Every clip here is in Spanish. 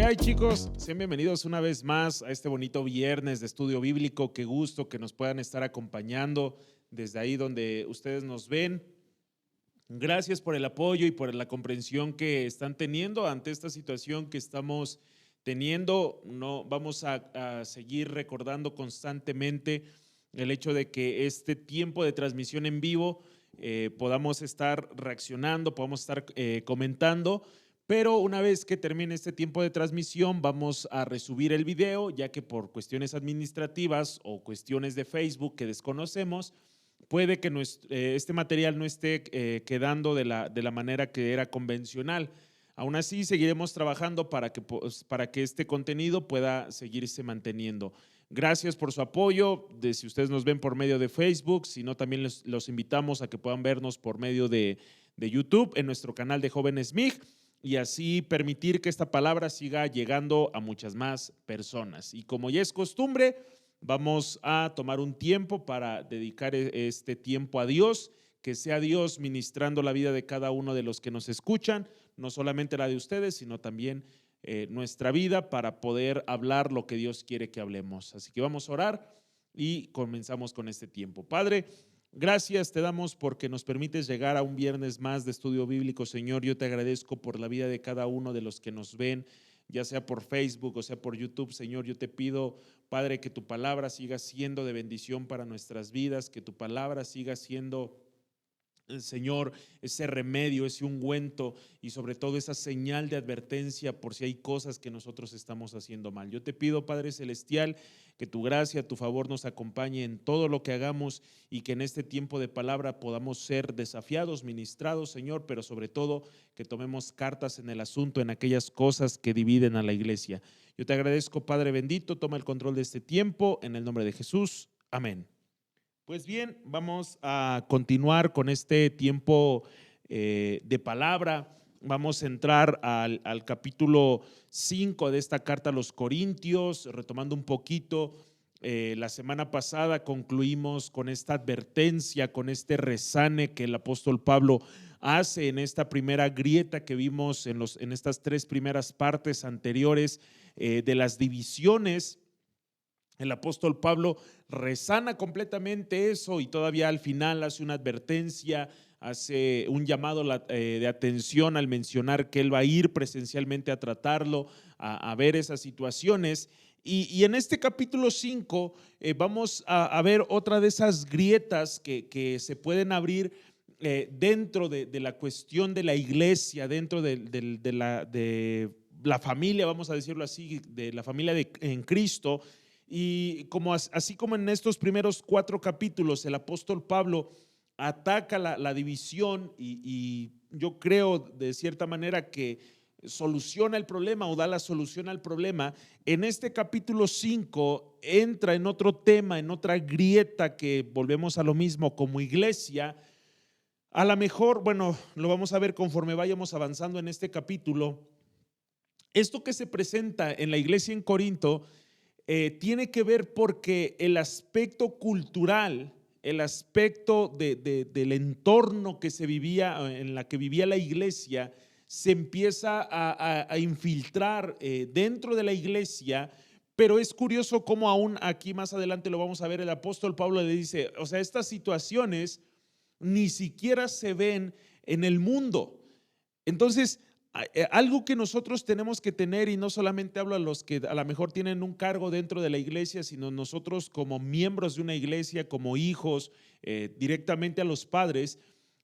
hay, chicos? Sean bienvenidos una vez más a este bonito viernes de estudio bíblico. Qué gusto que nos puedan estar acompañando desde ahí donde ustedes nos ven. Gracias por el apoyo y por la comprensión que están teniendo ante esta situación que estamos teniendo. No, vamos a seguir recordando constantemente el hecho de que este tiempo de transmisión en vivo podamos estar reaccionando, podamos estar comentando. Pero una vez que termine este tiempo de transmisión, vamos a resubir el video, ya que por cuestiones administrativas o cuestiones de Facebook que desconocemos, puede que este material no esté quedando de la manera que era convencional. Aún así, seguiremos trabajando para que este contenido pueda seguirse manteniendo. Gracias por su apoyo. Si ustedes nos ven por medio de Facebook, si no, también los invitamos a que puedan vernos por medio de YouTube en nuestro canal de Jóvenes MIG, y así permitir que esta palabra siga llegando a muchas más personas. Y como ya es costumbre, vamos a tomar un tiempo para dedicar este tiempo a Dios, que sea Dios ministrando la vida de cada uno de los que nos escuchan, no solamente la de ustedes, sino también nuestra vida, para poder hablar lo que Dios quiere que hablemos. Así que vamos a orar y comenzamos con este tiempo. Padre, gracias te damos porque nos permites llegar a un viernes más de estudio bíblico, Señor. Yo te agradezco por la vida de cada uno de los que nos ven, ya sea por Facebook o sea por YouTube. Señor, yo te pido, Padre, que tu palabra siga siendo de bendición para nuestras vidas, que tu palabra siga siendo, Señor, ese remedio, ese ungüento y sobre todo esa señal de advertencia por si hay cosas que nosotros estamos haciendo mal. Yo te pido, Padre Celestial, que tu gracia, tu favor nos acompañe en todo lo que hagamos y que en este tiempo de palabra podamos ser desafiados, ministrados, Señor, pero sobre todo que tomemos cartas en el asunto, en aquellas cosas que dividen a la iglesia. Yo te agradezco, Padre bendito, toma el control de este tiempo en el nombre de Jesús. Amén. Pues bien, vamos a continuar con este tiempo de palabra. Vamos a entrar al capítulo 5 de esta carta a los Corintios, retomando un poquito. La semana pasada concluimos con esta advertencia, con este resane que el apóstol Pablo hace en esta primera grieta que vimos en estas tres primeras partes anteriores de las divisiones. El apóstol Pablo resana completamente eso y todavía al final hace una advertencia, hace un llamado de atención al mencionar que él va a ir presencialmente a tratarlo, a ver esas situaciones. Y en este capítulo 5 vamos a ver otra de esas grietas que se pueden abrir dentro de la cuestión de la iglesia, dentro de la familia, vamos a decirlo así, de la familia en Cristo. Y así como en estos primeros 4 capítulos el apóstol Pablo ataca la división y yo creo de cierta manera que soluciona el problema o da la solución al problema, en este capítulo 5 entra en otro tema, en otra grieta que volvemos a lo mismo como iglesia. A lo mejor, bueno, lo vamos a ver conforme vayamos avanzando en este capítulo. Esto que se presenta en la iglesia en Corinto tiene que ver porque el aspecto cultural, el aspecto del entorno que se vivía, en la que vivía la iglesia, se empieza a infiltrar dentro de la iglesia. Pero es curioso cómo aún aquí más adelante lo vamos a ver, el apóstol Pablo le dice, o sea, estas situaciones ni siquiera se ven en el mundo. Entonces, algo que nosotros tenemos que tener, y no solamente hablo a los que a lo mejor tienen un cargo dentro de la iglesia, sino nosotros como miembros de una iglesia, como hijos, directamente a los padres,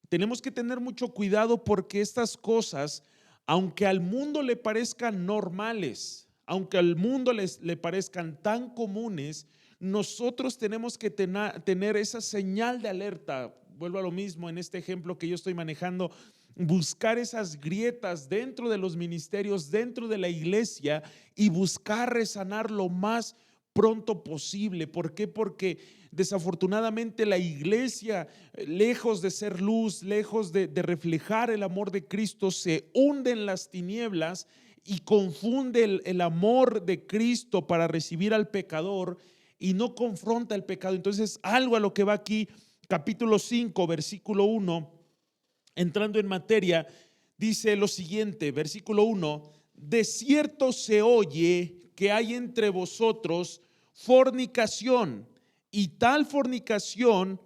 tenemos que tener mucho cuidado porque estas cosas, aunque al mundo le parezcan normales, aunque al mundo le parezcan tan comunes, nosotros tenemos que tener esa señal de alerta. Vuelvo a lo mismo en este ejemplo que yo estoy manejando, buscar esas grietas dentro de los ministerios, dentro de la iglesia y buscar resanar lo más pronto posible. ¿Por qué? Porque desafortunadamente la iglesia, lejos de ser luz, lejos de reflejar el amor de Cristo, se hunde en las tinieblas y confunde el amor de Cristo para recibir al pecador y no confronta el pecado. Entonces, algo a lo que va aquí, capítulo 5, versículo 1, entrando en materia, dice lo siguiente, versículo 1: de cierto se oye que hay entre vosotros fornicación, y tal fornicación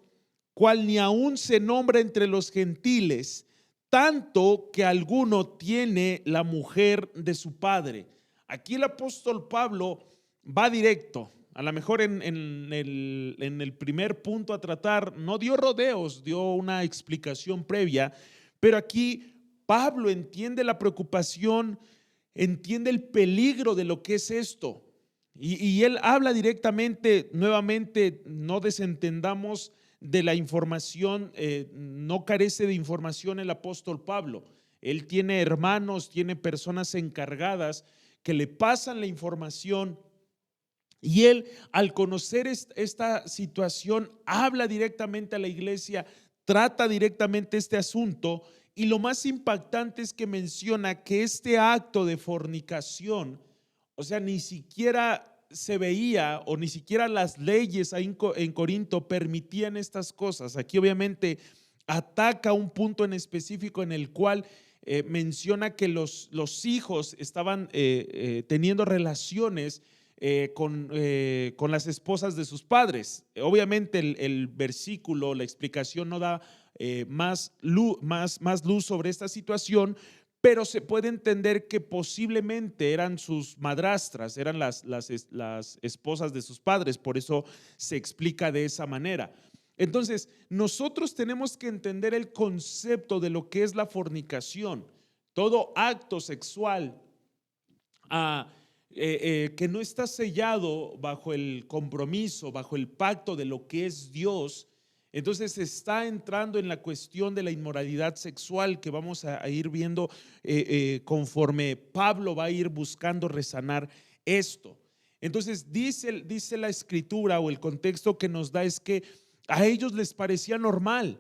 cual ni aún se nombra entre los gentiles, tanto que alguno tiene la mujer de su padre. Aquí el apóstol Pablo va directo. A lo mejor en el primer punto a tratar no dio rodeos, dio una explicación previa, pero aquí Pablo entiende la preocupación, entiende el peligro de lo que es esto. Y él habla directamente, nuevamente, no desentendamos de la información, no carece de información el apóstol Pablo. Él tiene hermanos, tiene personas encargadas que le pasan la información, y él, al conocer esta situación, habla directamente a la iglesia, trata directamente este asunto. Y lo más impactante es que menciona que este acto de fornicación, o sea, ni siquiera se veía, o ni siquiera las leyes ahí en Corinto permitían estas cosas. Aquí obviamente ataca un punto en específico en el cual menciona que los hijos estaban teniendo relaciones con las esposas de sus padres. Obviamente el versículo, la explicación no da más luz sobre esta situación, pero se puede entender que posiblemente eran sus madrastras, eran las esposas de sus padres, por eso se explica de esa manera. Entonces, nosotros tenemos que entender el concepto de lo que es la fornicación. Todo acto sexual que no está sellado bajo el compromiso, bajo el pacto de lo que es Dios, entonces está entrando en la cuestión de la inmoralidad sexual, que vamos a ir viendo conforme Pablo va a ir buscando resanar esto. Entonces dice la escritura, o el contexto que nos da, es que a ellos les parecía normal.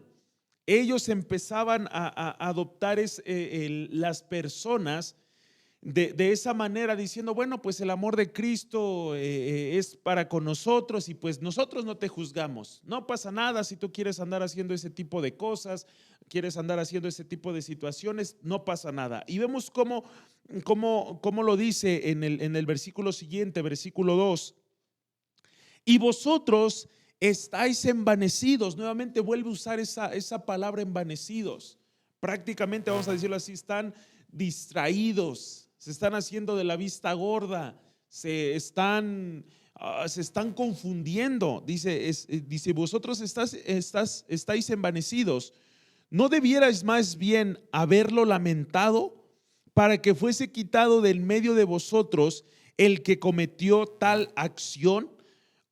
Ellos empezaban a adoptar las personas de esa manera, diciendo, bueno, pues el amor de Cristo es para con nosotros, y pues nosotros no te juzgamos, no pasa nada si tú quieres andar haciendo ese tipo de cosas, quieres andar haciendo ese tipo de situaciones, no pasa nada. Y vemos cómo lo dice en el versículo siguiente, versículo 2: y vosotros estáis envanecidos. Nuevamente vuelve a usar esa palabra, envanecidos. Prácticamente, vamos a decirlo así, están distraídos, se están haciendo de la vista gorda, se están confundiendo. Dice vosotros estáis envanecidos. ¿No debierais más bien haberlo lamentado, para que fuese quitado del medio de vosotros el que cometió tal acción?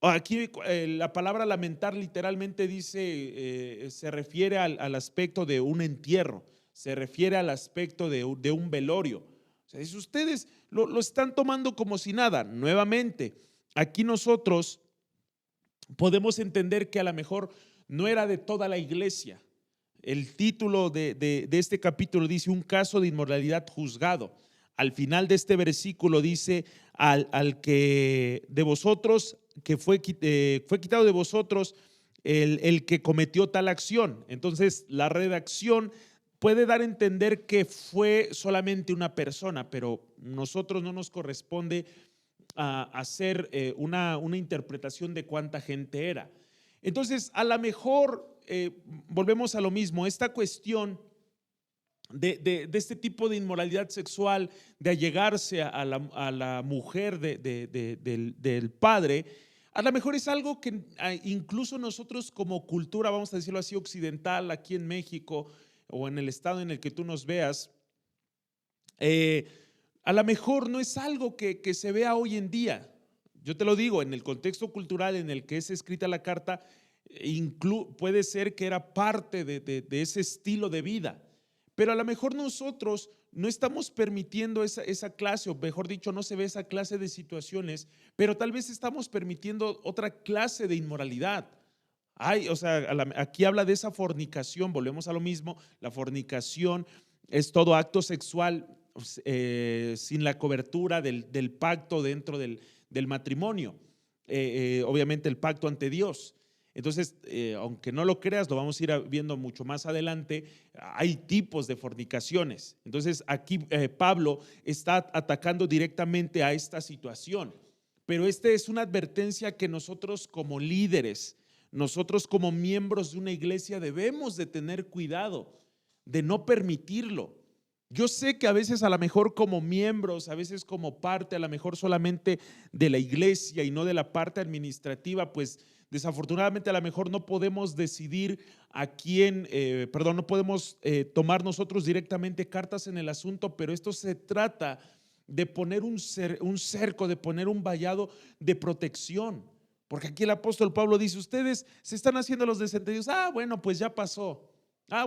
Aquí la palabra lamentar literalmente dice, se refiere al aspecto de un entierro, se refiere al aspecto de un velorio. O sea, si ustedes lo están tomando como si nada. Nuevamente, aquí nosotros podemos entender que a lo mejor no era de toda la iglesia. El título de este capítulo dice: un caso de inmoralidad juzgado. Al final de este versículo dice: al que de vosotros, que fue quitado de vosotros el que cometió tal acción. Entonces la redacción puede dar a entender que fue solamente una persona, pero nosotros no nos corresponde hacer una interpretación de cuánta gente era. Entonces, a lo mejor volvemos a lo mismo, esta cuestión de este tipo de inmoralidad sexual, de allegarse a la mujer del padre, a lo mejor es algo que incluso nosotros como cultura, vamos a decirlo así, occidental, aquí en México o en el estado en el que tú nos veas, a lo mejor no es algo que se vea hoy en día. Yo te lo digo, en el contexto cultural en el que es escrita la carta, puede ser que era parte de ese estilo de vida, pero a lo mejor nosotros no estamos permitiendo esa clase, o mejor dicho, no se ve esa clase de situaciones, pero tal vez estamos permitiendo otra clase de inmoralidad. O sea, aquí habla de esa fornicación, volvemos a lo mismo. La fornicación es todo acto sexual sin la cobertura del pacto dentro del matrimonio, obviamente el pacto ante Dios. Entonces, aunque no lo creas, lo vamos a ir viendo mucho más adelante, hay tipos de fornicaciones. Entonces, aquí Pablo está atacando directamente a esta situación. Pero esta es una advertencia que nosotros como líderes, nosotros como miembros de una iglesia debemos de tener cuidado, de no permitirlo. Yo sé que a veces a lo mejor como miembros, a veces como parte, a lo mejor solamente de la iglesia y no de la parte administrativa, pues desafortunadamente a lo mejor no podemos decidir a quién, no podemos tomar nosotros directamente cartas en el asunto, pero esto se trata de poner un cerco, de poner un vallado de protección. Porque aquí el apóstol Pablo dice, ustedes se están haciendo los desentendidos, bueno, pues ya pasó.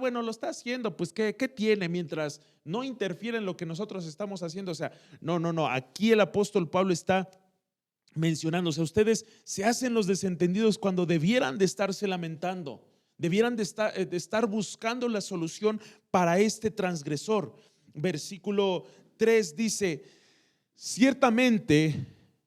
Bueno, lo está haciendo, pues ¿qué tiene mientras no interfiere en lo que nosotros estamos haciendo? O sea, no, aquí el apóstol Pablo está mencionando, o sea, ustedes se hacen los desentendidos cuando debieran de estarse lamentando, debieran de estar buscando la solución para este transgresor. Versículo 3 dice, ciertamente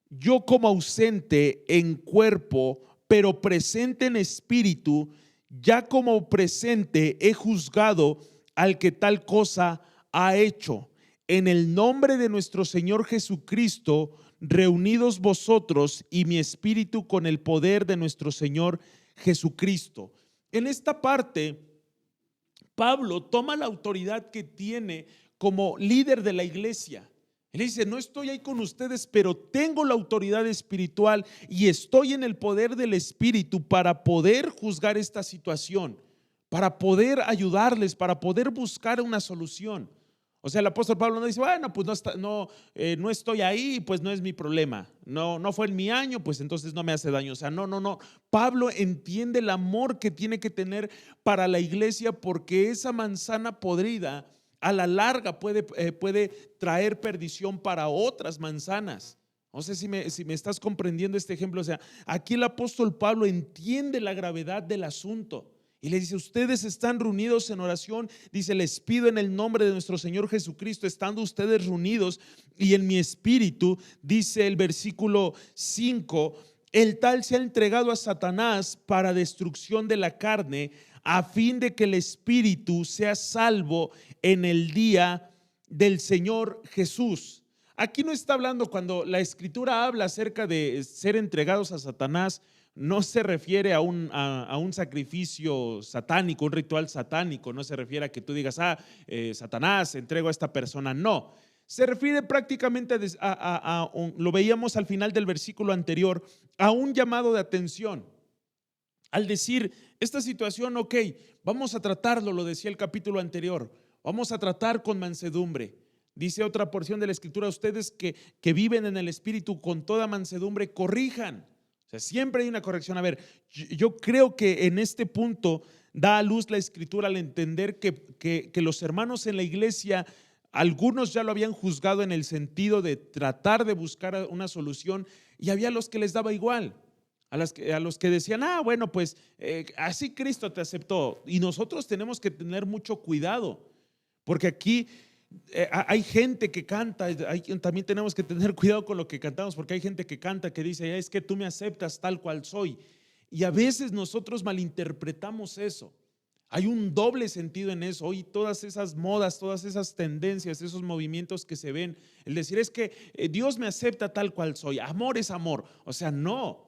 yo como ausente en cuerpo, pero presente en espíritu, ya como presente he juzgado al que tal cosa ha hecho. En el nombre de nuestro Señor Jesucristo, reunidos vosotros y mi espíritu con el poder de nuestro Señor Jesucristo. En esta parte, Pablo toma la autoridad que tiene como líder de la iglesia. Él dice, no estoy ahí con ustedes, pero tengo la autoridad espiritual y estoy en el poder del Espíritu para poder juzgar esta situación, para poder ayudarles, para poder buscar una solución. O sea, el apóstol Pablo no dice, bueno, pues no estoy ahí, pues no es mi problema. No fue en mi año, pues entonces no me hace daño. O sea, no. Pablo entiende el amor que tiene que tener para la iglesia, porque esa manzana podrida a la larga puede traer perdición para otras manzanas. No sé si me estás comprendiendo este ejemplo. O sea, aquí el apóstol Pablo entiende la gravedad del asunto y le dice, ustedes están reunidos en oración, dice, les pido en el nombre de nuestro Señor Jesucristo, estando ustedes reunidos y en mi espíritu, dice el versículo 5, el tal se ha entregado a Satanás para destrucción de la carne, a fin de que el espíritu sea salvo en el día del Señor Jesús. Aquí no está hablando, cuando la escritura habla acerca de ser entregados a Satanás, no se refiere a un sacrificio satánico, un ritual satánico. No se refiere a que tú digas, Satanás, entrego a esta persona. No, se refiere prácticamente lo veíamos al final del versículo anterior, a un llamado de atención. Al decir, esta situación, ok, vamos a tratarlo, lo decía el capítulo anterior, vamos a tratar con mansedumbre. Dice otra porción de la escritura, ustedes que viven en el espíritu con toda mansedumbre, corrijan. O sea, siempre hay una corrección. A ver, yo creo que en este punto da a luz la escritura al entender que los hermanos en la iglesia, algunos ya lo habían juzgado en el sentido de tratar de buscar una solución, y había los que les daba igual. A los que decían, bueno, pues así Cristo te aceptó. Y nosotros tenemos que tener mucho cuidado, porque aquí hay gente que canta, también tenemos que tener cuidado con lo que cantamos, porque hay gente que canta que dice, es que tú me aceptas tal cual soy. Y a veces nosotros malinterpretamos eso. Hay un doble sentido en eso. Hoy todas esas modas, todas esas tendencias, esos movimientos que se ven, el decir es que Dios me acepta tal cual soy, amor es amor. O sea, no.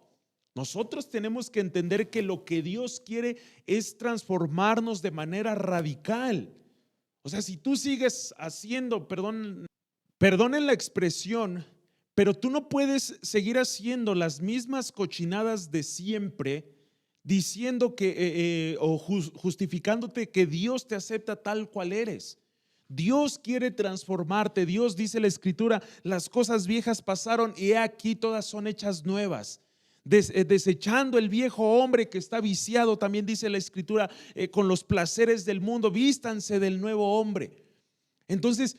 Nosotros tenemos que entender que lo que Dios quiere es transformarnos de manera radical. O sea, si tú sigues haciendo, perdonen la expresión, pero tú no puedes seguir haciendo las mismas cochinadas de siempre, diciendo que o justificándote que Dios te acepta tal cual eres. Dios quiere transformarte. Dios, dice la escritura, las cosas viejas pasaron y he aquí todas son hechas nuevas. Desechando el viejo hombre que está viciado, también dice la escritura, con los placeres del mundo, vístanse del nuevo hombre. Entonces,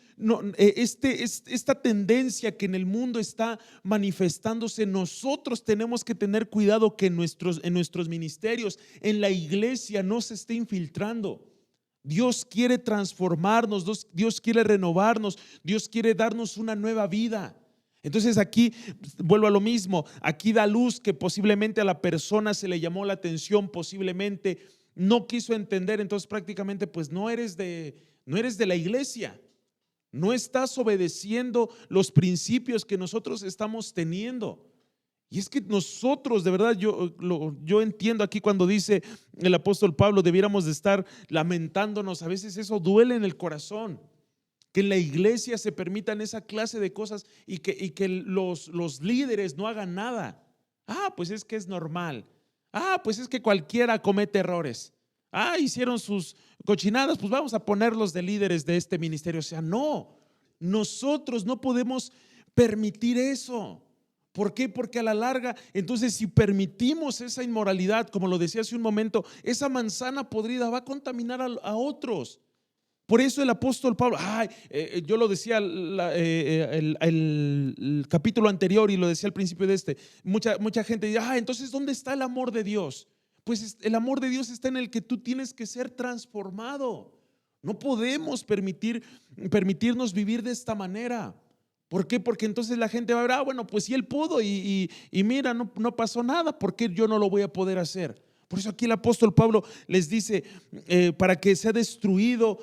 esta tendencia que en el mundo está manifestándose, nosotros tenemos que tener cuidado que en nuestros ministerios, en la iglesia, no se esté infiltrando. Dios quiere transformarnos, Dios quiere renovarnos, Dios quiere darnos una nueva vida. Entonces aquí vuelvo a lo mismo, aquí da luz que posiblemente a la persona se le llamó la atención, posiblemente no quiso entender, entonces prácticamente pues no eres de la iglesia, no estás obedeciendo los principios que nosotros estamos teniendo. Y es que nosotros, de verdad, yo entiendo aquí cuando dice el apóstol Pablo, debiéramos de estar lamentándonos, a veces eso duele en el corazón, que en la iglesia se permitan esa clase de cosas y que los líderes no hagan nada. Pues es que es normal. Pues es que cualquiera comete errores. Hicieron sus cochinadas, pues vamos a ponerlos de líderes de este ministerio. O sea, no, nosotros no podemos permitir eso. ¿Por qué? Porque a la larga, entonces si permitimos esa inmoralidad, como lo decía hace un momento, esa manzana podrida va a contaminar a otros. Por eso el apóstol Pablo, yo lo decía el capítulo anterior y lo decía al principio de este, mucha gente dice, entonces ¿dónde está el amor de Dios? Pues el amor de Dios está en el que tú tienes que ser transformado. No podemos permitirnos vivir de esta manera. ¿Por qué? Porque entonces la gente va a ver, bueno, pues si él pudo y mira, no pasó nada, ¿por qué yo no lo voy a poder hacer? Por eso aquí el apóstol Pablo les dice, para que sea destruido,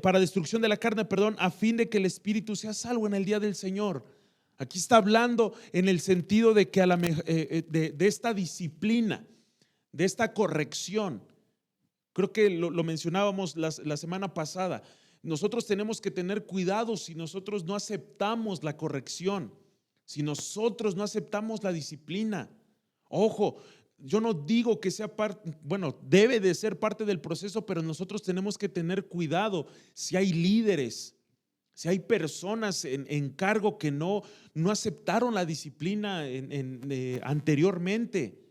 para destrucción de la carne, perdón, a fin de que el espíritu sea salvo en el día del Señor. Aquí está hablando en el sentido de que de esta disciplina, de esta corrección. Creo que lo mencionábamos la semana pasada. Nosotros tenemos que tener cuidado si nosotros no aceptamos la corrección, si nosotros no aceptamos la disciplina. Ojo, yo no digo que sea parte, bueno, debe de ser parte del proceso, pero nosotros tenemos que tener cuidado si hay líderes, si hay personas en cargo que no aceptaron la disciplina anteriormente.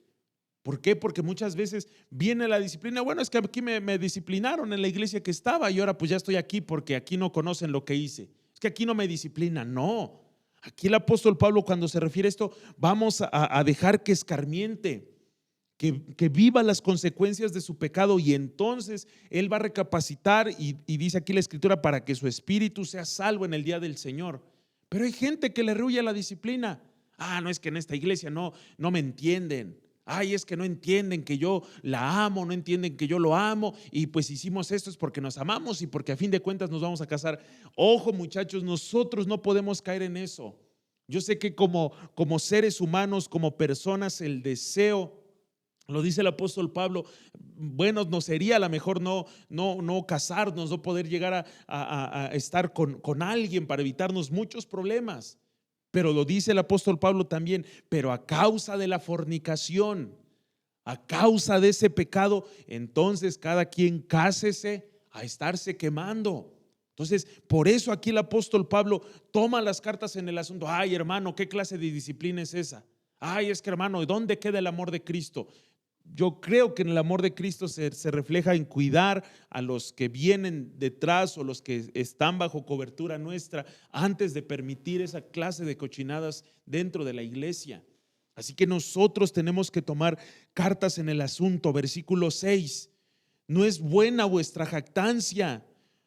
¿Por qué? Porque muchas veces viene la disciplina, bueno, es que aquí me disciplinaron en la iglesia que estaba y ahora pues ya estoy aquí porque aquí no conocen lo que hice. Es que aquí no me disciplinan, no. Aquí el apóstol Pablo cuando se refiere a esto, vamos a dejar que escarmiente, que viva las consecuencias de su pecado y entonces él va a recapacitar y dice aquí la escritura para que su espíritu sea salvo en el día del Señor. Pero hay gente que le rehúye a la disciplina. No es que en esta iglesia no me entienden. Es que no entienden que yo la amo, no entienden que yo lo amo y pues hicimos esto es porque nos amamos y porque a fin de cuentas nos vamos a casar. Ojo muchachos, nosotros no podemos caer en eso. Yo sé que como seres humanos, como personas, el deseo, lo dice el apóstol Pablo, bueno, no sería a lo mejor no casarnos, no poder llegar a estar con alguien para evitarnos muchos problemas. Pero lo dice el apóstol Pablo también, pero a causa de la fornicación, a causa de ese pecado, entonces cada quien cásese a estarse quemando. Entonces, por eso aquí el apóstol Pablo toma las cartas en el asunto. Hermano, ¿qué clase de disciplina es esa? Es que hermano, ¿dónde queda el amor de Cristo? Yo creo que en el amor de Cristo se refleja en cuidar a los que vienen detrás o los que están bajo cobertura nuestra antes de permitir esa clase de cochinadas dentro de la iglesia. Así que nosotros tenemos que tomar cartas en el asunto. Versículo 6, no es buena vuestra jactancia.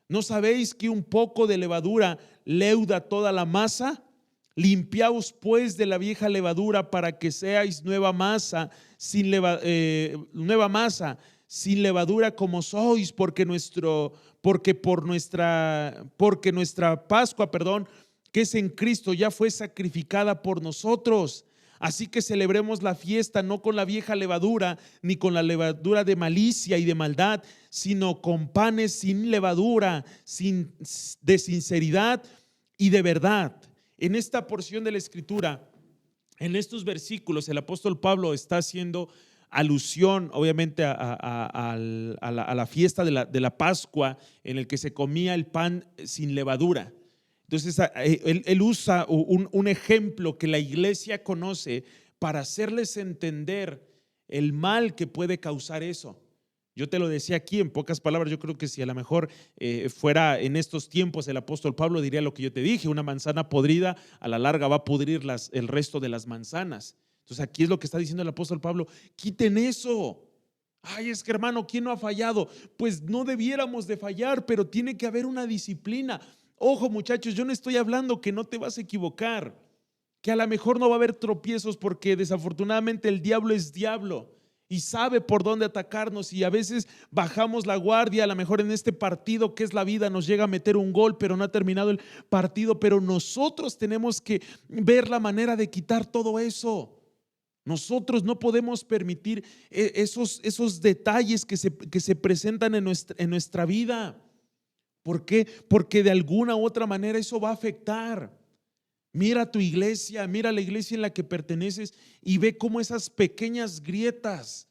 ¿No sabéis que un poco de levadura leuda toda la masa? Limpiaos pues de la vieja levadura para que seáis nueva masa sin levadura como sois, porque nuestra Pascua, que es en Cristo, ya fue sacrificada por nosotros. Así que celebremos la fiesta no con la vieja levadura, ni con la levadura de malicia y de maldad, sino con panes sin levadura, de sinceridad y de verdad. En esta porción de la escritura, en estos versículos, el apóstol Pablo está haciendo alusión obviamente a la fiesta de la Pascua, en el que se comía el pan sin levadura. Entonces él usa un ejemplo que la iglesia conoce para hacerles entender el mal que puede causar eso. Yo te lo decía aquí en pocas palabras. Yo creo que si a lo mejor fuera en estos tiempos el apóstol Pablo diría lo que yo te dije: una manzana podrida a la larga va a pudrir el resto de las manzanas. Entonces aquí es lo que está diciendo el apóstol Pablo: quiten eso. Es que hermano, ¿quién no ha fallado? Pues no debiéramos de fallar, pero tiene que haber una disciplina. Ojo muchachos, yo no estoy hablando que no te vas a equivocar. que a lo mejor no va a haber tropiezos porque desafortunadamente el diablo es diablo y sabe por dónde atacarnos, y a veces bajamos la guardia. A lo mejor en este partido que es la vida nos llega a meter un gol, pero no ha terminado el partido, pero nosotros tenemos que ver la manera de quitar todo eso. Nosotros no podemos permitir esos detalles que se presentan en nuestra vida. ¿Por qué? Porque de alguna u otra manera eso va a afectar. Mira tu iglesia, mira la iglesia en la que perteneces y ve cómo esas pequeñas grietas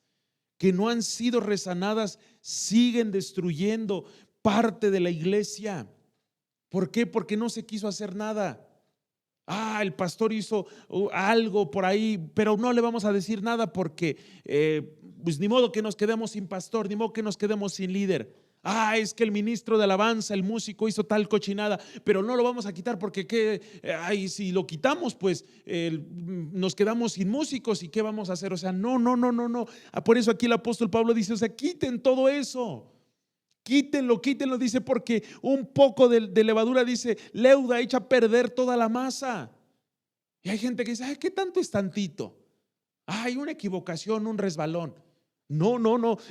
que no han sido resanadas siguen destruyendo parte de la iglesia. ¿Por qué? Porque no se quiso hacer nada. El pastor hizo algo por ahí, pero no le vamos a decir nada porque pues ni modo que nos quedemos sin pastor, ni modo que nos quedemos sin líder. Es que el ministro de alabanza, el músico hizo tal cochinada, pero no lo vamos a quitar porque si lo quitamos pues nos quedamos sin músicos y qué vamos a hacer. O sea, no. Por eso aquí el apóstol Pablo dice, o sea, quiten todo eso. Quítenlo, dice, porque un poco de levadura, dice, leuda, echa a perder toda la masa. Y hay gente que dice, ¿qué tanto es tantito? Hay una equivocación, un resbalón. No,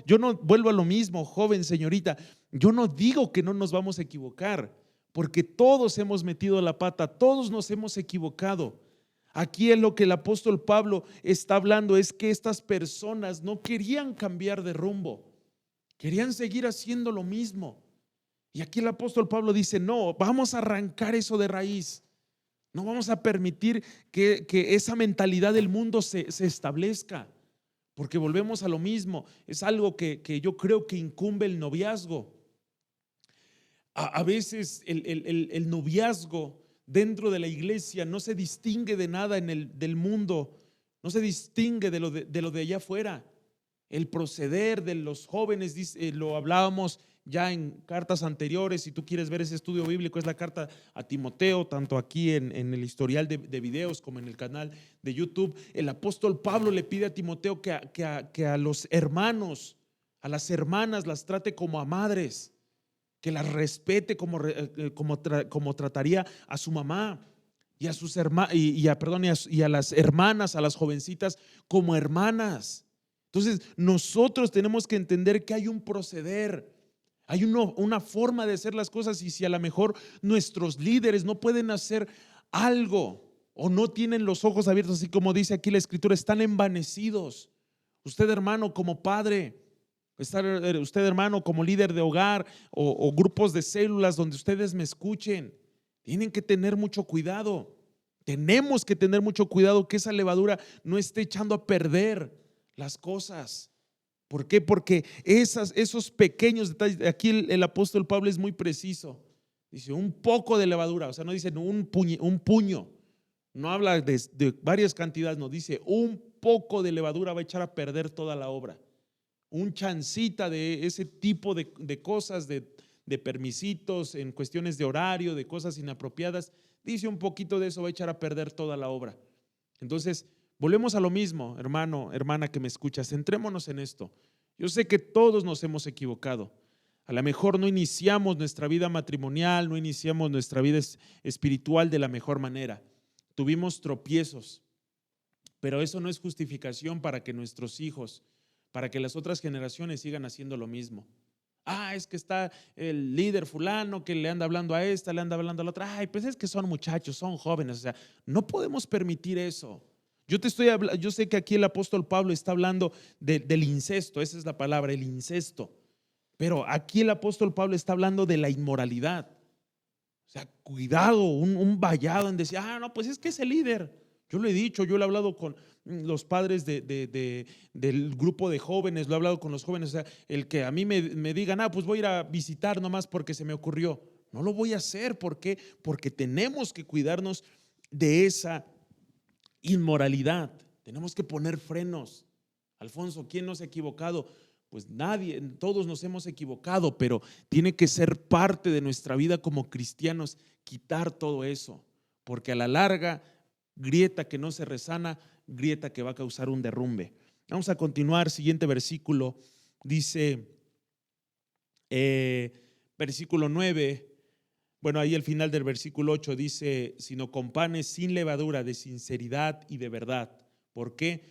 yo no vuelvo a lo mismo, joven, señorita. Yo no digo que no nos vamos a equivocar, porque todos hemos metido la pata, todos nos hemos equivocado. Aquí es lo que el apóstol Pablo está hablando, es que estas personas no querían cambiar de rumbo. Querían seguir haciendo lo mismo. Y aquí el apóstol Pablo dice, no, vamos a arrancar eso de raíz. No vamos a permitir que esa mentalidad del mundo se establezca, porque volvemos a lo mismo. Es algo que yo creo que incumbe el noviazgo. A veces el noviazgo dentro de la iglesia no se distingue de nada del mundo, no se distingue de lo de allá afuera. El proceder de los jóvenes, lo hablábamos ya en cartas anteriores. Si tú quieres ver ese estudio bíblico, es la carta a Timoteo, tanto aquí en el historial de videos como en el canal de YouTube. El apóstol Pablo le pide a Timoteo que a los hermanos, a las hermanas las trate como a madres, que las respete como trataría a su mamá, y a sus y a las hermanas, a las jovencitas como hermanas. Entonces nosotros tenemos que entender que hay un proceder, hay una forma de hacer las cosas, y si a lo mejor nuestros líderes no pueden hacer algo o no tienen los ojos abiertos, así como dice aquí la escritura, están envanecidos. Usted, hermano, como padre, usted, hermano, como líder de hogar o grupos de células donde ustedes me escuchen, tienen que tener mucho cuidado. Tenemos que tener mucho cuidado que esa levadura no esté echando a perder las cosas. ¿Por qué? Porque esos pequeños detalles, aquí el apóstol Pablo es muy preciso. Dice un poco de levadura, o sea, no dice un puño, no habla de varias cantidades, no, dice un poco de levadura va a echar a perder toda la obra. Un chancita de ese tipo de cosas, de permisitos en cuestiones de horario, de cosas inapropiadas, dice un poquito de eso va a echar a perder toda la obra. Entonces, volvemos a lo mismo, hermano, hermana que me escuchas, centrémonos en esto. Yo sé que todos nos hemos equivocado. A lo mejor no iniciamos nuestra vida matrimonial, no iniciamos nuestra vida espiritual de la mejor manera. Tuvimos tropiezos, pero eso no es justificación para que nuestros hijos, para que las otras generaciones sigan haciendo lo mismo. Es que está el líder fulano que le anda hablando a esta, le anda hablando a la otra. Pues es que son muchachos, son jóvenes. O sea, no podemos permitir eso. Yo sé que aquí el apóstol Pablo está hablando del incesto, esa es la palabra, el incesto. Pero aquí el apóstol Pablo está hablando de la inmoralidad. O sea, cuidado, un vallado en decir, no, pues es que es el líder. Yo lo he dicho, yo lo he hablado con los padres del grupo de jóvenes, lo he hablado con los jóvenes. O sea, el que a mí me digan, pues voy a ir a visitar nomás porque se me ocurrió. No lo voy a hacer. ¿Por qué? Porque tenemos que cuidarnos de esa inmoralidad. Tenemos que poner frenos. Alfonso, ¿quién no se ha equivocado? Pues nadie, todos nos hemos equivocado, pero tiene que ser parte de nuestra vida como cristianos quitar todo eso, porque a la larga, grieta que no se resana, grieta que va a causar un derrumbe. Vamos a continuar, siguiente versículo, dice, versículo 9, Bueno, ahí al final del versículo 8 dice, sino con panes sin levadura, de sinceridad y de verdad. ¿Por qué?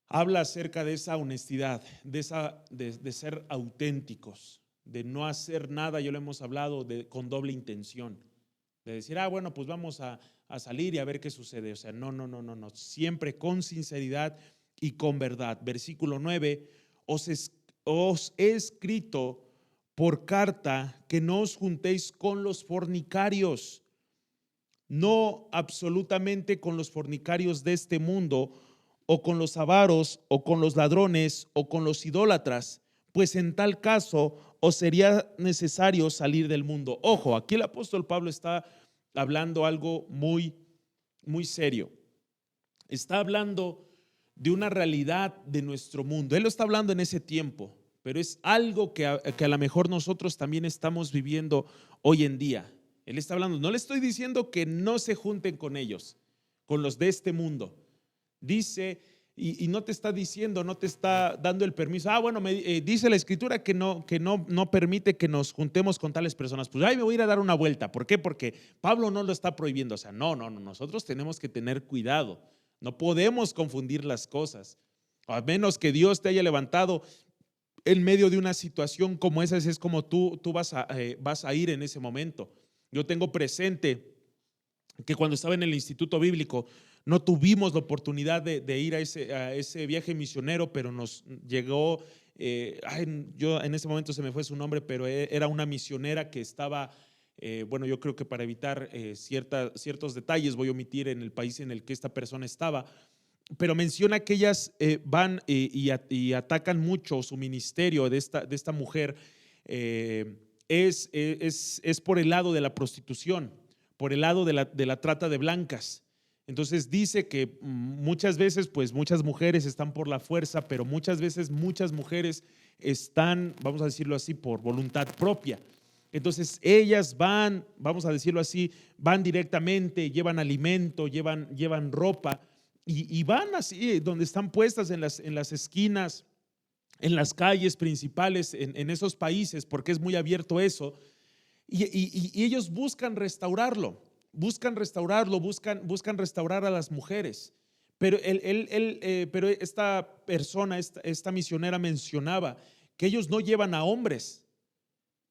Habla acerca de esa honestidad, de ser auténticos, de no hacer nada, ya lo hemos hablado, con doble intención, de decir, bueno, pues vamos a salir y a ver qué sucede. O sea, no, siempre con sinceridad y con verdad. Versículo 9, os he escrito por carta que no os juntéis con los fornicarios, no absolutamente con los fornicarios de este mundo, o con los avaros, o con los ladrones, o con los idólatras, pues en tal caso os sería necesario salir del mundo. Ojo, aquí el apóstol Pablo está hablando algo muy, muy serio. Está hablando de una realidad de nuestro mundo. Él lo está hablando en ese tiempo, pero es algo que a lo mejor nosotros también estamos viviendo hoy en día. Él está hablando, no le estoy diciendo que no se junten con ellos, con los de este mundo. Dice, y no te está diciendo, no te está dando el permiso. Bueno, dice la escritura que no permite que nos juntemos con tales personas. Pues ahí me voy a ir a dar una vuelta. ¿Por qué? Porque Pablo no lo está prohibiendo. O sea, no, nosotros tenemos que tener cuidado. No podemos confundir las cosas. A menos que Dios te haya levantado en medio de una situación como esa, es como tú vas a ir en ese momento. Yo tengo presente que cuando estaba en el Instituto Bíblico no tuvimos la oportunidad de ir a ese viaje misionero, pero nos llegó, yo en ese momento se me fue su nombre, pero era una misionera que estaba, bueno, yo creo que para evitar ciertos detalles voy a omitir en el país en el que esta persona estaba, pero menciona que ellas van y atacan mucho su ministerio de esta mujer, es por el lado de la prostitución, por el lado de la trata de blancas. Entonces dice que muchas veces, pues muchas mujeres están por la fuerza, pero muchas veces muchas mujeres están, vamos a decirlo así, por voluntad propia. Entonces ellas van, vamos a decirlo así, van directamente, llevan alimento, llevan ropa y van así, donde están puestas en las esquinas, en las calles principales, en esos países, porque es muy abierto eso, y ellos buscan restaurarlo, buscan restaurar a las mujeres. Pero, pero esta persona, esta misionera mencionaba que ellos no llevan a hombres.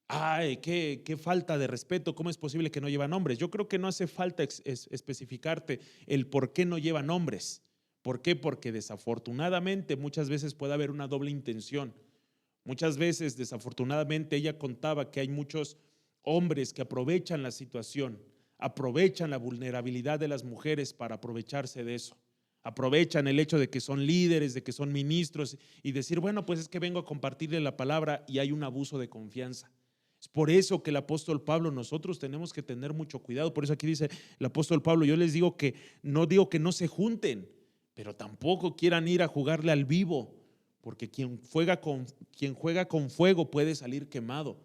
Ay, qué falta de respeto, ¿cómo es posible que no llevan hombres? Yo creo que no hace falta especificarte el por qué no llevan hombres. ¿Por qué? Porque desafortunadamente muchas veces puede haber una doble intención. Muchas veces, desafortunadamente, ella contaba que hay muchos hombres que aprovechan la situación, aprovechan la vulnerabilidad de las mujeres para aprovecharse de eso. Aprovechan el hecho de que son líderes, de que son ministros y decir, bueno, pues es que vengo a compartirle la palabra, y hay un abuso de confianza. Es por eso que el apóstol Pablo, nosotros tenemos que tener mucho cuidado. Por eso aquí dice el apóstol Pablo, yo les digo que no se junten, pero tampoco quieran ir a jugarle al vivo, porque quien juega con fuego puede salir quemado.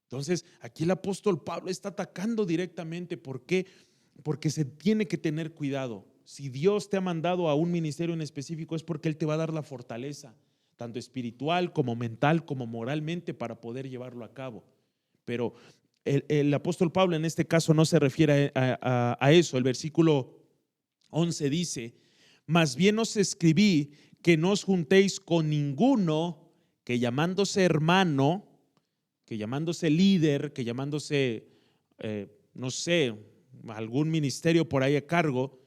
Entonces, aquí el apóstol Pablo está atacando directamente. ¿Por qué? Porque se tiene que tener cuidado. Si Dios te ha mandado a un ministerio en específico, es porque Él te va a dar la fortaleza, tanto espiritual como mental, como moralmente, para poder llevarlo a cabo. Pero el apóstol Pablo en este caso no se refiere a eso. El versículo 11 dice, más bien os escribí que no os juntéis con ninguno que llamándose hermano, que llamándose líder, que llamándose, no sé, algún ministerio por ahí a cargo,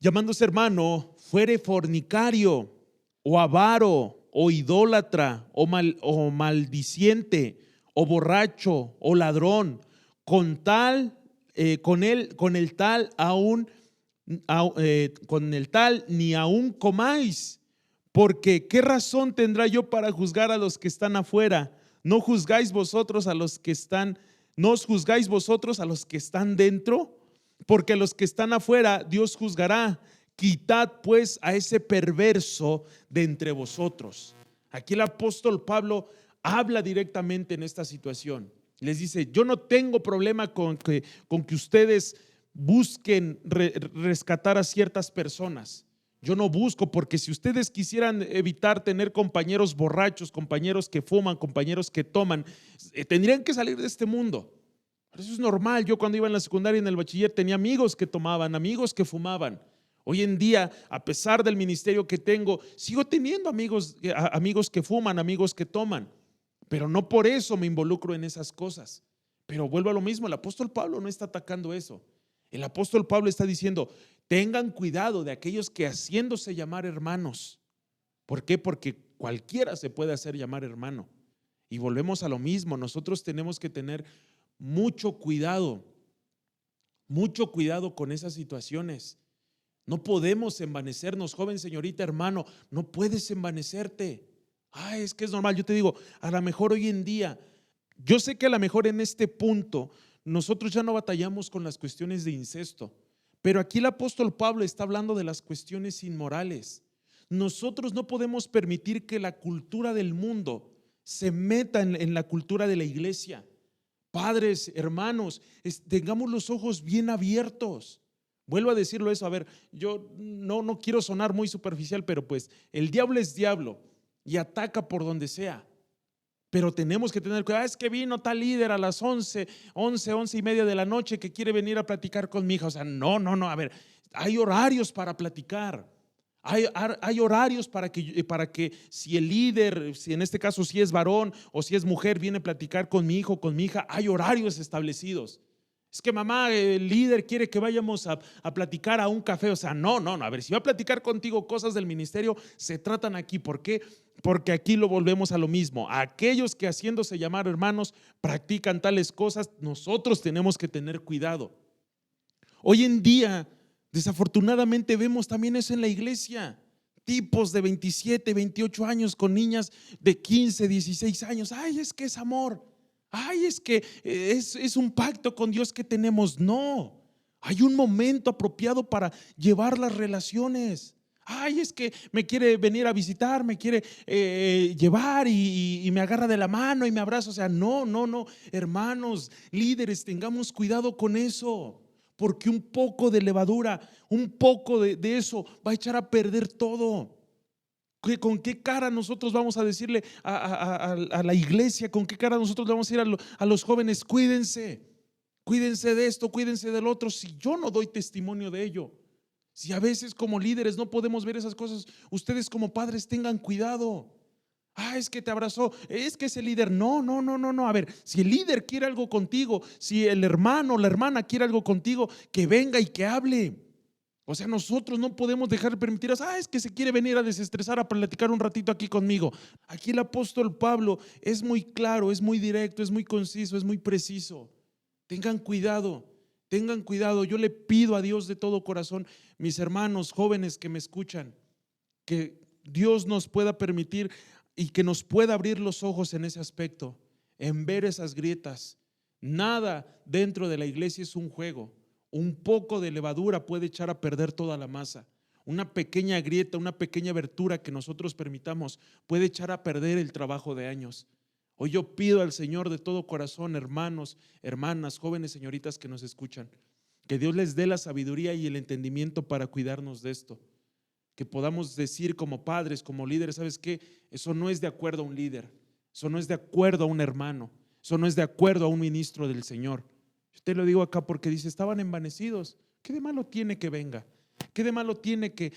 llamándose hermano, fuere fornicario, o avaro, o idólatra, o maldiciente, o borracho, o ladrón, con el tal ni aún comáis, porque ¿qué razón tendrá yo para juzgar a los que están afuera? ¿No juzgáis vosotros a los que están, no os juzgáis vosotros a los que están dentro? Porque a los que están afuera Dios juzgará. Quitad pues a ese perverso de entre vosotros. Aquí el apóstol Pablo habla directamente en esta situación. Les dice, yo no tengo problema con que ustedes busquen rescatar a ciertas personas. Yo no busco, porque si ustedes quisieran evitar tener compañeros borrachos, compañeros que fuman, compañeros que toman, tendrían que salir de este mundo. Pero eso es normal. Yo cuando iba en la secundaria y en el bachiller tenía amigos que tomaban, amigos que fumaban. Hoy en día, a pesar del ministerio que tengo, sigo teniendo amigos que fuman, amigos que toman, pero no por eso me involucro en esas cosas. Pero vuelvo a lo mismo, el apóstol Pablo no está atacando eso. El apóstol Pablo está diciendo, tengan cuidado de aquellos que haciéndose llamar hermanos. ¿Por qué? Porque cualquiera se puede hacer llamar hermano. Y volvemos a lo mismo, nosotros tenemos que tener mucho cuidado con esas situaciones. No podemos envanecernos, joven, señorita, hermano, no puedes envanecerte. Es que es normal, yo te digo, a lo mejor hoy en día, yo sé que a lo mejor en este punto nosotros ya no batallamos con las cuestiones de incesto, pero aquí el apóstol Pablo está hablando de las cuestiones inmorales. Nosotros no podemos permitir que la cultura del mundo se meta en la cultura de la iglesia. Padres, hermanos, tengamos los ojos bien abiertos. Vuelvo a decirlo eso, a ver, yo no quiero sonar muy superficial, pero pues el diablo es diablo y ataca por donde sea. Pero tenemos que tener cuidado. Es que vino tal líder a las 11 y media de la noche que quiere venir a platicar con mi hija. O sea, no, a ver, hay horarios para platicar. Hay horarios para que si el líder, si en este caso si es varón o si es mujer, viene a platicar con mi hijo, con mi hija, hay horarios establecidos. Es que mamá, el líder quiere que vayamos a platicar a un café. O sea, no, a ver, si va a platicar contigo cosas del ministerio, se tratan aquí. ¿Por qué? Porque aquí lo volvemos a lo mismo. Aquellos que haciéndose llamar hermanos practican tales cosas, nosotros tenemos que tener cuidado. Hoy en día, desafortunadamente, vemos también eso en la iglesia. Tipos de 27, 28 años con niñas de 15, 16 años. Es que es amor. Es que es un pacto con Dios que tenemos. No, hay un momento apropiado para llevar las relaciones. Es que me quiere venir a visitar, me quiere llevar y me agarra de la mano y me abraza. O sea, no, hermanos, líderes, tengamos cuidado con eso, porque un poco de levadura, un poco de eso va a echar a perder todo. ¿Con qué cara nosotros vamos a decirle a la iglesia? ¿Con qué cara nosotros le vamos a decir a los jóvenes? Cuídense de esto, cuídense del otro, si yo no doy testimonio de ello? Si a veces como líderes no podemos ver esas cosas, ustedes como padres tengan cuidado. Es que te abrazó, es que ese líder, no. A ver, si el líder quiere algo contigo, si el hermano o la hermana quiere algo contigo, que venga y que hable. O sea, nosotros no podemos dejar de permitir, es que se quiere venir a desestresar, a platicar un ratito aquí conmigo. Aquí el apóstol Pablo es muy claro, es muy directo, es muy conciso, es muy preciso. Tengan cuidado. Yo le pido a Dios de todo corazón, mis hermanos jóvenes que me escuchan, que Dios nos pueda permitir y que nos pueda abrir los ojos en ese aspecto, en ver esas grietas. Nada dentro de la iglesia es un juego. Un poco de levadura puede echar a perder toda la masa. Una pequeña grieta, una pequeña abertura que nosotros permitamos puede echar a perder el trabajo de años. Hoy yo pido al Señor de todo corazón, hermanos, hermanas, jóvenes, señoritas que nos escuchan, que Dios les dé la sabiduría y el entendimiento para cuidarnos de esto. Que podamos decir como padres, como líderes, ¿sabes qué? Eso no es de acuerdo a un líder, eso no es de acuerdo a un hermano, eso no es de acuerdo a un ministro del Señor. Yo te lo digo acá porque dice, estaban envanecidos. ¿Qué de malo tiene que venga? ¿Qué de malo tiene que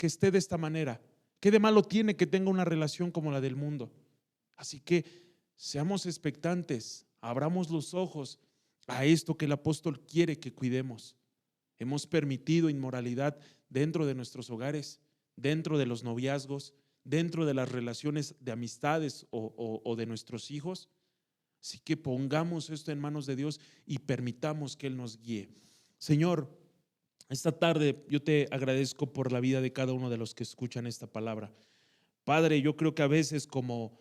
esté de esta manera? ¿Qué de malo tiene que tenga una relación como la del mundo? Así que seamos expectantes, abramos los ojos a esto que el apóstol quiere que cuidemos. Hemos permitido inmoralidad dentro de nuestros hogares, dentro de los noviazgos, dentro de las relaciones de amistades o de nuestros hijos. Así que pongamos esto en manos de Dios y permitamos que Él nos guíe. Señor, esta tarde yo te agradezco por la vida de cada uno de los que escuchan esta palabra. Padre, yo creo que a veces como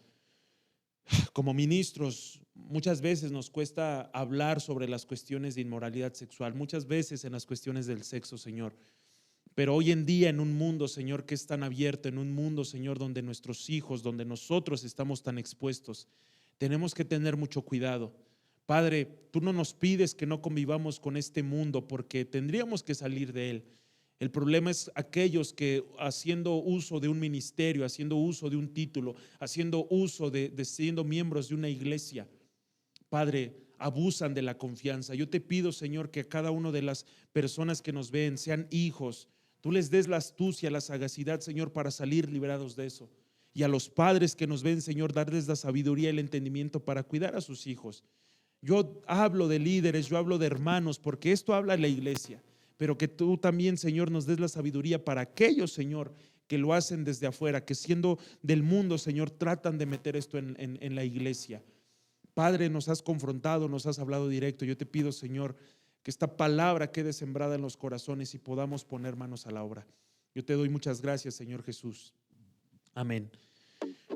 ministros, muchas veces nos cuesta hablar sobre las cuestiones de inmoralidad sexual, muchas veces en las cuestiones del sexo, Señor. Pero hoy en día en un mundo, Señor, que es tan abierto, en un mundo, Señor, donde nuestros hijos, donde nosotros estamos tan expuestos, tenemos que tener mucho cuidado. Padre, tú no nos pides que no convivamos con este mundo porque tendríamos que salir de él. El problema es aquellos que haciendo uso de un ministerio, haciendo uso de un título, haciendo uso de siendo miembros de una iglesia, Padre, abusan de la confianza. Yo te pido, Señor, que a cada una de las personas que nos ven, sean hijos, tú les des la astucia, la sagacidad, Señor, para salir liberados de eso. Y a los padres que nos ven, Señor, darles la sabiduría y el entendimiento para cuidar a sus hijos. Yo hablo de líderes, yo hablo de hermanos, porque esto habla la iglesia, pero que tú también, Señor, nos des la sabiduría para aquellos, Señor, que lo hacen desde afuera, que siendo del mundo, Señor, tratan de meter esto en la iglesia. Padre, nos has confrontado, nos has hablado directo. Yo te pido, Señor, que esta palabra quede sembrada en los corazones y podamos poner manos a la obra. Yo te doy muchas gracias, Señor Jesús. Amén.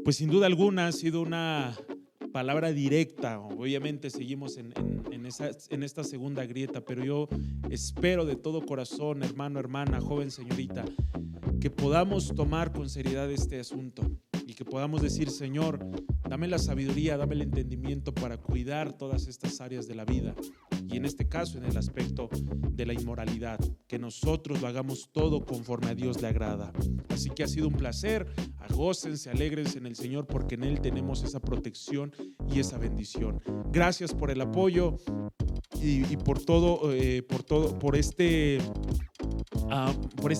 Pues sin duda alguna ha sido una palabra directa. Obviamente seguimos en esta segunda grieta, pero yo espero de todo corazón, hermano, hermana, joven, señorita, que podamos tomar con seriedad este asunto y que podamos decir: Señor, dame la sabiduría, dame el entendimiento para cuidar todas estas áreas de la vida, y en este caso en el aspecto de la inmoralidad, que nosotros lo hagamos todo conforme a Dios le agrada. Así que ha sido un placer. Gócense, alégrense en el Señor, porque en Él tenemos esa protección y esa bendición. Gracias por el apoyo y por este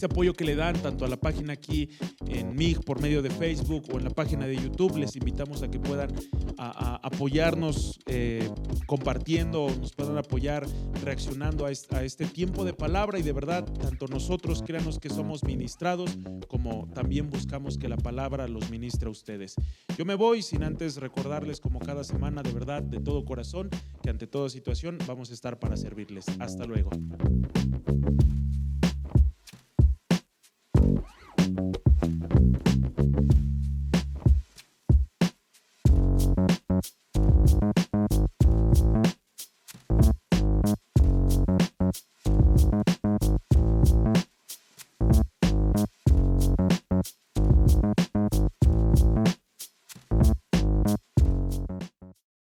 apoyo que le dan tanto a la página aquí en MIG por medio de Facebook o en la página de YouTube. Les invitamos a que puedan apoyarnos compartiendo, nos puedan apoyar reaccionando a este tiempo de palabra, y de verdad, tanto nosotros, créanos que somos ministrados, como también buscamos que la palabra los ministre a ustedes. Yo me voy sin antes recordarles, como cada semana, de verdad, de todo corazón, que ante toda situación vamos a estar para servirles. Hasta luego.